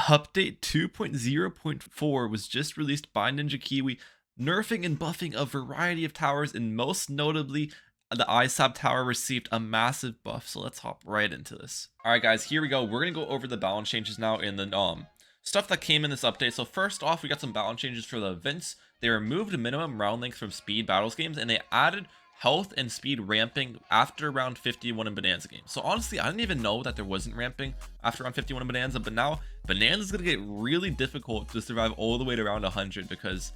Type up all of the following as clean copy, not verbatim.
Update 2.0.4 was just released by Ninjakiwi, nerfing and buffing a variety of towers, and most notably, the ISAB tower received a massive buff. So let's hop right into this. All right, guys, here we go. We're gonna go over the balance changes now in the stuff that came in this update. So first off, we got some balance changes for the events. They removed minimum round length from speed battles games, and they added health and speed ramping after round 51 in Bonanza games. So honestly, I didn't even know that there wasn't ramping after round 51 in Bonanza, but now Bonanza is going to get really difficult to survive all the way to round 100 because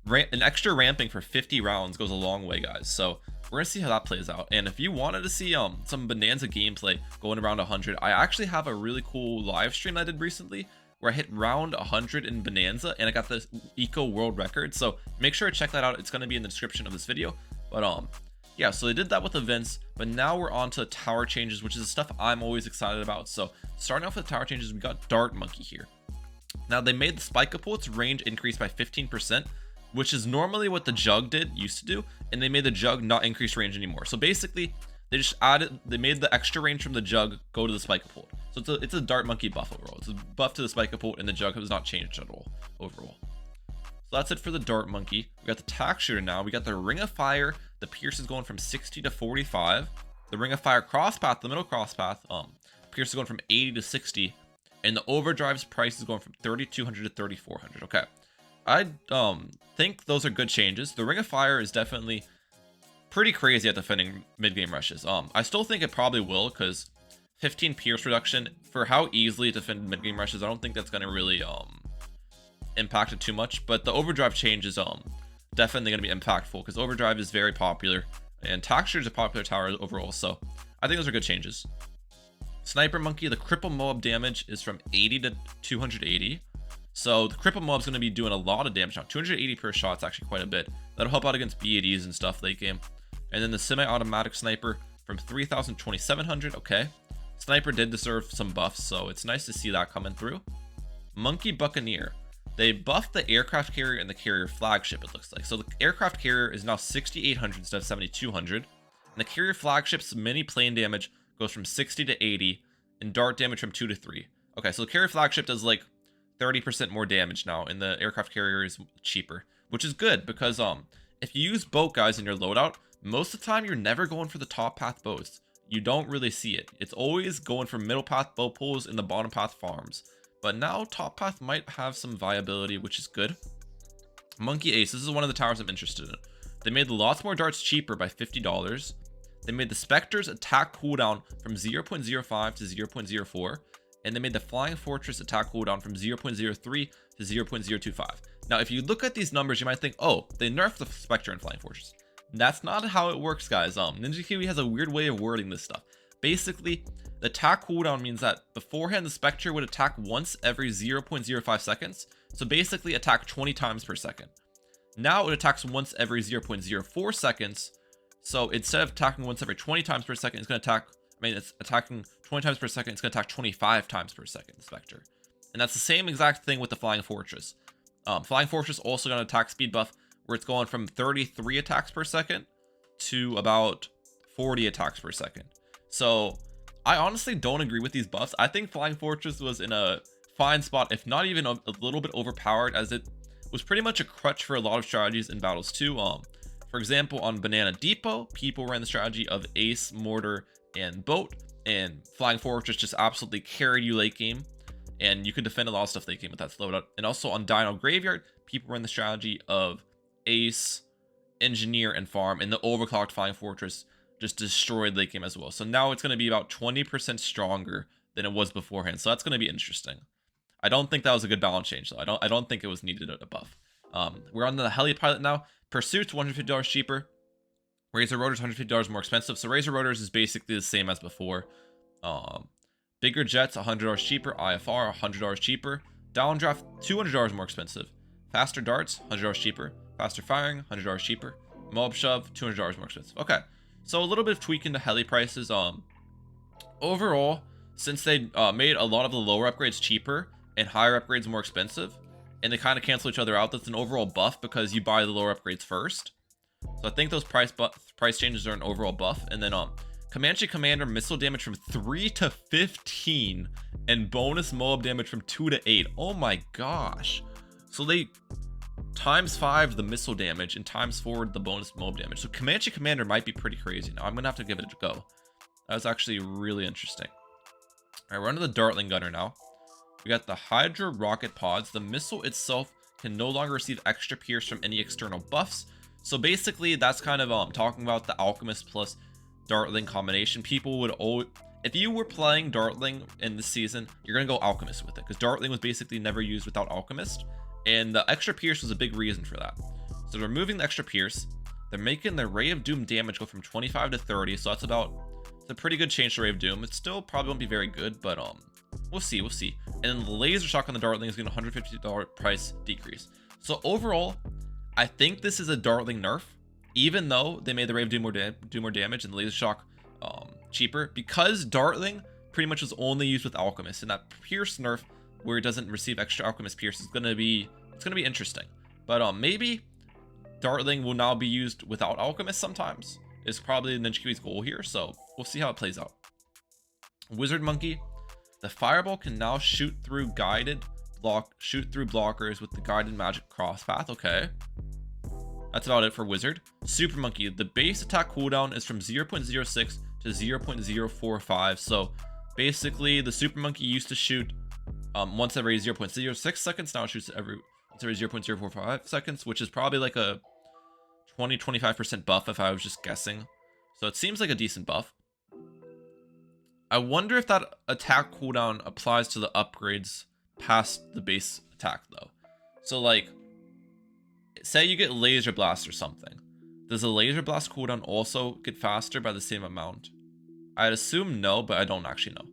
an extra ramping for 50 rounds goes a long way, guys. So we're going to see how that plays out. And if you wanted to see some Bonanza gameplay going around 100, I actually have a really cool live stream I did recently where I hit round 100 in Bonanza and I got the Eco World Record. So make sure to check that out. It's going to be in the description of this video. But yeah, so they did that with events, but now we're on to tower changes, which is the stuff I'm always excited about. So starting off with tower changes, we got Dart Monkey here. Now they made the Spike-a-Pult's range increase by 15%, which is normally what the Jug used to do, and they made the Jug not increase range anymore. So basically, they made the extra range from the Jug go to the Spike-a-Pult. So it's a Dart Monkey buff overall. It's a buff to the Spike-a-Pult, and the Jug has not changed at all overall. So that's it for the Dart Monkey. We got the Tack Shooter now. We got the Ring of Fire. The Pierce is going from 60 to 45. The Ring of Fire Crosspath, the middle crosspath, Pierce is going from 80 to 60. And the Overdrive's price is going from 3,200 to 3,400. Okay. I think those are good changes. The Ring of Fire is definitely pretty crazy at defending mid-game rushes. I still think it probably will because 15 Pierce reduction for how easily it defended mid-game rushes. I don't think that's going to really impact it too much, but the Overdrive change is definitely going to be impactful because Overdrive is very popular and Tack Shooter is a popular tower overall, so I think those are good changes. Sniper Monkey, the cripple mob damage is from 80 to 280, so the cripple mob is going to be doing a lot of damage now. 280 per shot is actually quite a bit. That'll help out against BADs and stuff late game. And then the semi-automatic sniper from 3,000 to 2,700. Okay, sniper did deserve some buffs, so it's nice to see that coming through. Monkey Buccaneer, they buffed the aircraft carrier and the carrier flagship, it looks like. So the aircraft carrier is now 6,800 instead of 7,200. And the carrier flagship's mini plane damage goes from 60 to 80 and dart damage from 2 to 3. Okay, so the carrier flagship does like 30% more damage now and the aircraft carrier is cheaper, which is good because if you use boat guys in your loadout, most of the time you're never going for the top path boats. You don't really see it. It's always going for middle path boat pools and the bottom path farms. But now top path might have some viability, which is good. Monkey Ace, this is one of the towers I'm interested in. They made lots more darts cheaper by $50. They made the Spectre's attack cooldown from 0.05 to 0.04. And they made the Flying Fortress attack cooldown from 0.03 to 0.025. Now, if you look at these numbers, you might think, oh, they nerfed the Spectre and Flying Fortress. That's not how it works, guys. Ninjakiwi has a weird way of wording this stuff. Basically, the attack cooldown means that beforehand the Spectre would attack once every 0.05 seconds, so basically attack 20 times per second. Now it attacks once every 0.04 seconds, so instead of attacking once every 20 times per second, it's attacking 20 times per second, it's going to attack 25 times per second, the Spectre. And that's the same exact thing with the Flying Fortress. Flying Fortress also got an attack speed buff, where it's going from 33 attacks per second to about 40 attacks per second. So I honestly don't agree with these buffs. I think Flying Fortress was in a fine spot, if not even a little bit overpowered, as it was pretty much a crutch for a lot of strategies in battles too. For example, on Banana Depot, people ran the strategy of Ace, Mortar, and Boat, and Flying Fortress just absolutely carried you late game, and you could defend a lot of stuff late game with that loadout. And also on Dino Graveyard, people ran the strategy of Ace, Engineer, and Farm, and the overclocked Flying Fortress just destroyed late game as well. So now it's going to be about 20% stronger than it was beforehand. So that's going to be interesting. I don't think that was a good balance change though. I don't think it was needed a buff. We're on the Heli Pilot now. Pursuit's $150 cheaper. Razor Rotor's $150 more expensive. So Razor Rotors is basically the same as before. Bigger Jets $100 cheaper. IFR $100 cheaper. Downdraft $200 more expensive. Faster Darts $100 cheaper. Faster Firing $100 cheaper. Mob Shove $200 more expensive. Okay. So a little bit of tweaking the heli prices. Overall, since they made a lot of the lower upgrades cheaper and higher upgrades more expensive, and they kind of cancel each other out, that's an overall buff because you buy the lower upgrades first. So I think those price changes are an overall buff. And then Comanche Commander missile damage from 3 to 15 and bonus mob damage from 2 to 8. Oh my gosh. So they times 5 the missile damage and times 4 the bonus mob damage. So Comanche Commander might be pretty crazy. Now I'm gonna have to give it a go. That was actually really interesting. Alright, we're on to the Dartling Gunner now. We got the Hydra rocket pods. The missile itself can no longer receive extra pierce from any external buffs. So basically that's kind of talking about the Alchemist plus Dartling combination. People would always, if you were playing Dartling in this season, you're gonna go Alchemist with it, because Dartling was basically never used without Alchemist, and the extra pierce was a big reason for that. So they're removing the extra pierce. They're making the Ray of Doom damage go from 25 to 30, so that's about, it's a pretty good change to Ray of Doom. It still probably won't be very good, but we'll see. And then the laser shock on the Dartling is getting a $150 price decrease. So overall, I think this is a Dartling nerf, even though they made the Ray of Doom more damage and the laser shock cheaper, because Dartling pretty much was only used with Alchemist, and that Pierce nerf where it doesn't receive extra Alchemist Pierce is gonna be interesting. But maybe Dartling will now be used without Alchemist sometimes, is probably Ninjakiwi's goal here, so we'll see how it plays out. Wizard Monkey, the fireball can now shoot through blockers with the guided magic cross path. Okay, that's about it for Wizard. Super Monkey, the base attack cooldown is from 0.06 to 0.045. So basically the Super Monkey used to shoot once every 0.06 seconds. Now it shoots once every 0.045 seconds, which is probably like a 20-25% buff if I was just guessing. So it seems like a decent buff. I wonder if that attack cooldown applies to the upgrades past the base attack though. So like, say you get Laser Blast or something. Does a Laser Blast cooldown also get faster by the same amount? I'd assume no, but I don't actually know.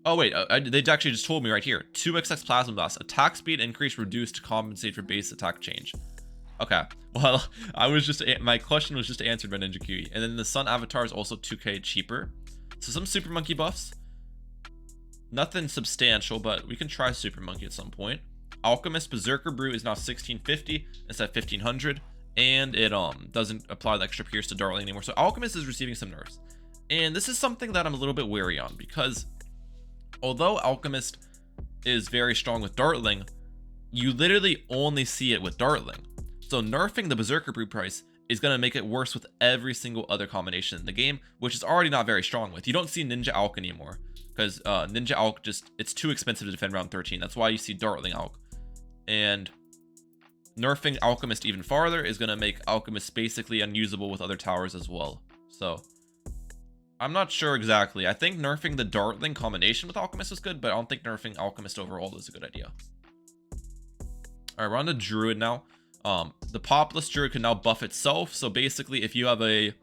Oh wait, they actually just told me right here. 2xx Plasma Blast. Attack speed increase reduced to compensate for base attack change. Okay, well, my question was just answered by Ninjakiwi. And then the Sun Avatar is also 2k cheaper. So some Super Monkey buffs. Nothing substantial, but we can try Super Monkey at some point. Alchemist Berserker Brew is now 1650 instead of 1500, and it doesn't apply the extra pierce to Dartling anymore. So Alchemist is receiving some nerfs, and this is something that I'm a little bit wary on, because although Alchemist is very strong with Dartling, you literally only see it with Dartling. So nerfing the Berserker Brew price is going to make it worse with every single other combination in the game, which is already not very strong with. You don't see Ninja Alch anymore, because Ninja Alch it's too expensive to defend round 13. That's why you see Dartling Alch. And nerfing Alchemist even farther is going to make Alchemist basically unusable with other towers as well. So I'm not sure exactly. I think nerfing the Dartling combination with Alchemist is good, but I don't think nerfing Alchemist overall is a good idea. Alright, we're on to Druid now. The Populous Druid can now buff itself. So basically, if you have a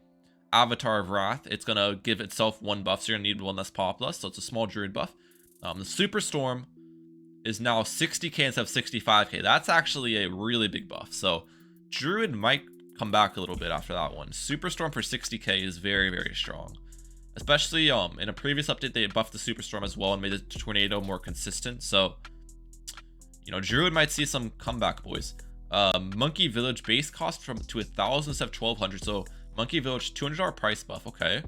Avatar of Wrath, it's going to give itself one buff, so you're going to need one less Populous. So it's a small Druid buff. The Superstorm is now 60k instead of 65k. That's actually a really big buff. So Druid might come back a little bit after that one. Superstorm for 60k is very, very strong. Especially in a previous update, they buffed the Superstorm as well and made the Tornado more consistent. So, you know, Druid might see some comeback, boys. Monkey Village base cost to 1000 instead of 1200. So Monkey Village $200 price buff. Okay.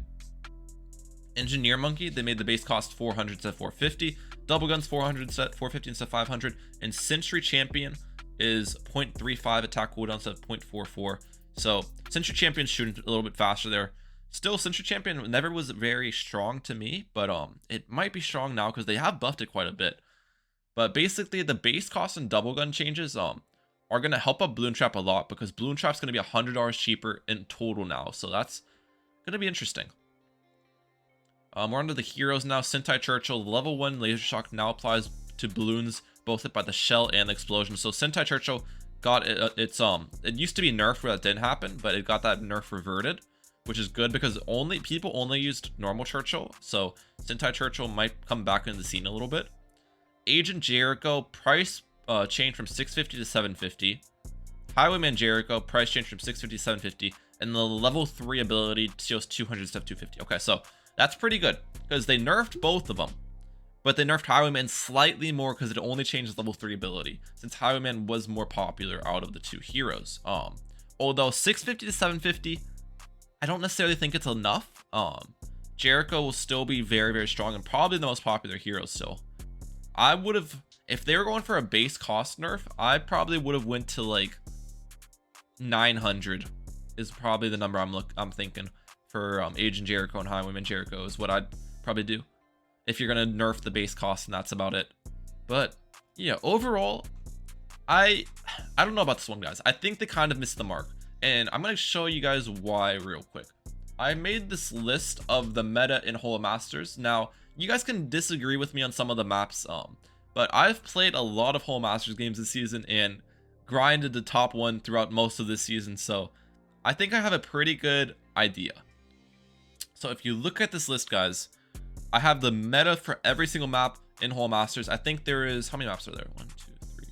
Engineer Monkey, they made the base cost 400 instead of 450. Double Guns 450 instead of 500. And Sentry Champion is 0.35 attack cooldown instead of 0.44. So Sentry Champion's shooting a little bit faster there. Still, Sentry Champion never was very strong to me, but it might be strong now because they have buffed it quite a bit. But basically, the base cost and Double Gun changes are going to help up Balloon Trap a lot, because Balloon Trap's going to be $100 cheaper in total now. So that's going to be interesting. We're onto the heroes now. Sentai Churchill, level 1 laser shock now applies to balloons both hit by the shell and the explosion. So Sentai Churchill got it used to be nerfed where that didn't happen, but it got that nerf reverted, which is good because people only used normal Churchill. So Sentai Churchill might come back into the scene a little bit. Agent Jericho price change from 650 to 750. Highwayman Jericho price change from 650 to 750, and the level 3 ability deals 200 instead of 250. Okay, so that's pretty good because they nerfed both of them, but they nerfed Highwayman slightly more because it only changes level 3 ability, since Highwayman was more popular out of the two heroes. Although 650 to 750, I don't necessarily think it's enough. Jericho will still be very, very strong and probably the most popular hero still. I would have, if they were going for a base cost nerf, I probably would have went to like 900 is probably the number I'm thinking for Agent Jericho and Highwayman Jericho is what I'd probably do if you're gonna nerf the base cost, and that's about it. But yeah, overall, I don't know about this one, guys. I think they kind of missed the mark, and I'm gonna show you guys why real quick. I made this list of the meta in Holo Masters. Now, you guys can disagree with me on some of the maps, but I've played a lot of Holo Masters games this season and grinded the top one throughout most of this season, so I think I have a pretty good idea. So if you look at this list, guys, I have the meta for every single map in Holo Masters. I think there is, how many maps are there? 1, 2, 3,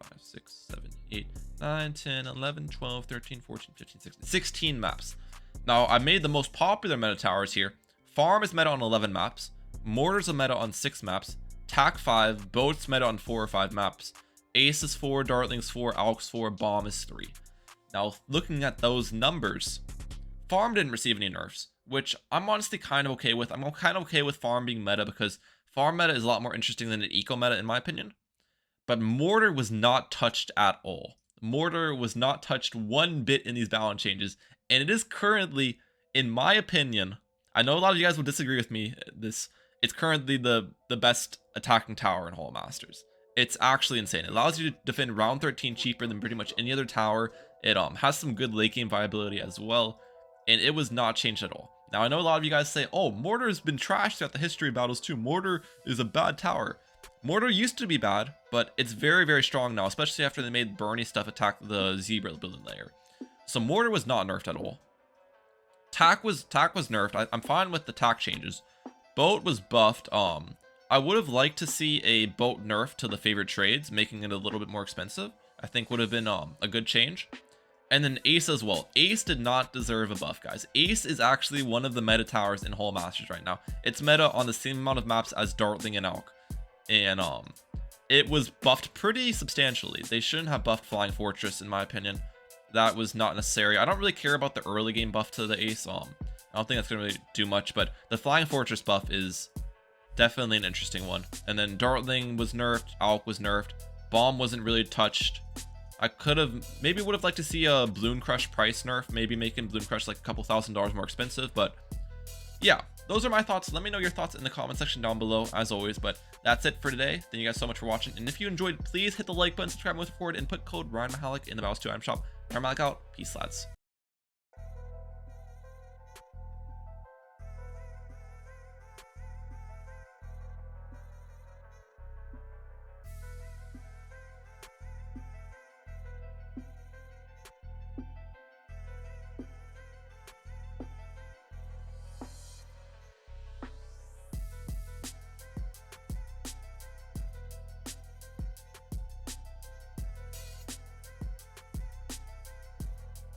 4, 5, 6, 7, 8, 9, 10, 11, 12, 13, 14, 15, 16, 16 maps. Now, I made the most popular meta towers here. Farm is meta on 11 maps. Mortar's a meta on 6 maps. Tac 5. Boat's meta on 4 or 5 maps. Ace is 4. Dartling's 4. Alk's 4. Bomb is 3. Now, looking at those numbers, Farm didn't receive any nerfs, which I'm honestly kind of okay with. I'm kind of okay with Farm being meta because Farm meta is a lot more interesting than an eco meta in my opinion. But Mortar was not touched at all. Mortar was not touched one bit in these balance changes, and it is currently, in my opinion, I know a lot of you guys will disagree with me, it's currently the best attacking tower in Holo Masters. It's actually insane. It allows you to defend round 13 cheaper than pretty much any other tower. It has some good late game viability as well, and it was not changed at all. Now, I know a lot of you guys say, oh, Mortar has been trashed throughout the history of battles too. Mortar is a bad tower. Mortar used to be bad, but it's very, very strong now, especially after they made Bernie stuff attack the Zebra building layer. So Mortar was not nerfed at all. Tac was nerfed. I'm fine with the Tac changes. Boat was buffed. I would have liked to see a boat nerf to the favorite trades, making it a little bit more expensive. I think would have been a good change. And then Ace as well. Ace did not deserve a buff, guys. Ace is actually one of the meta towers in Holo Masters right now. It's meta on the same amount of maps as Dartling and Alk. And it was buffed pretty substantially. They shouldn't have buffed Flying Fortress, in my opinion. That was not necessary. I don't really care about the early game buff to the Ace. I don't think that's gonna really do much, but the Flying Fortress buff is definitely an interesting one. And then Dartling was nerfed, Alk was nerfed, Bomb wasn't really touched. I would have liked to see a Balloon Crush price nerf, maybe making Balloon Crush like a couple $1,000s more expensive, but yeah, those are my thoughts. Let me know your thoughts in the comment section down below, as always. But that's it for today. Thank you guys so much for watching. And if you enjoyed, please hit the like button, subscribe, move forward, and put code Mehalic in the Battles 2 item shop. Mehalic out. Peace, lads.